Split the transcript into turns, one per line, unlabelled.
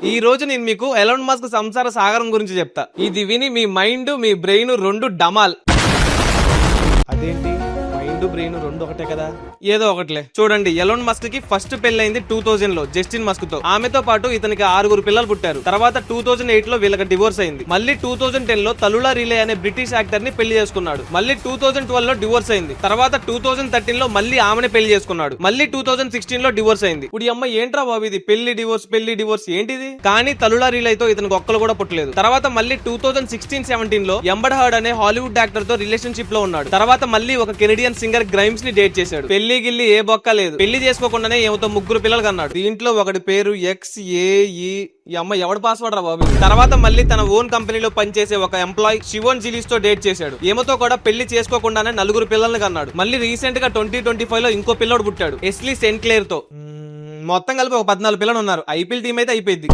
ఈ రోజు నేను మీకు ఎలాన్ మస్క్ సంసార సాగరం గురించి చెప్తా. ఇది విని మీ మైండ్ మీ బ్రెయిన్ రెండు డమాల్. అదేంటి మైండ్ బ్రెయిన్ రెండు ఒకటే కదా? ఏదో ఒకటిలే. చూడండి, ఎలాన్ మస్క్ కి ఫస్ట్ పెళ్ళైంది 2000 లో జస్టిన్ మస్క్ తో. ఆమెతో పాటు ఇతనికి 6 పిల్లలు పుట్టారు. తర్వాత 2008 లో వీళ్ళకి డివోర్స్ అయింది. మళ్ళీ 2010 లో తలులా రిలే అనే బ్రిటిష్ యాక్టర్ ని పెళ్లి చేసుకున్నాడు. మళ్ళీ 2012 లో డివోర్స్ అయింది. తర్వాత 2013 లో మళ్ళీ ఆమెను పెళ్లి చేసుకున్నాడు. మళ్ళీ 2016 లో డివోర్స్ అయింది. ఇప్పుడు ఈ అమ్మ ఏంట్రా బాబు ఇది పెళ్లి డివోర్స్ ఏంటిది? కానీ తలులా రిలే తో ఇతనికి ఒక్కలు కూడా పుట్టలేదు. తర్వాత మళ్ళీ 2016-17 లో ఎంబర్ హర్డ్ అనే హాలీవుడ్ యాక్టర్ తో రిలేషన్షిప్ లో ఉన్నాడు. తర్వాత మళ్ళీ ఒక కెనడియన్ సింగర్ గ్రైమ్స్ ని డేట్ చేశాడు. పెళ్లి గిల్లి ఏ బొక్క లేదు. పెళ్లి చేసుకోకుండానే ఏమతో 3 పిల్లలు కన్నాడు. దీంట్లో ఒకటి పేరు XAE. ఈ అమ్మ ఎవడు పాస్వర్డ్ రా బాబు. తర్వాత మళ్ళీ తన ఓన్ కంపెనీలో పనిచేసే ఒక ఎంప్లాయ్ షివోన్ జిలీస్ తో డేట్ చేశాడు. ఏమతో కూడా పెళ్లి చేసుకోకుండానే 4 పిల్లల్ని కన్నాడు. మళ్ళీ రీసెంట్ గా 2025 లో ఇంకో పిల్లోడు పుట్టాడు ఎస్లీ సెంక్లేర్ తో. మొత్తం కలిపి ఒక 14 పిల్లలు ఉన్నారు. ఐపీఎల్ టీం అయితే అయిపోయింది.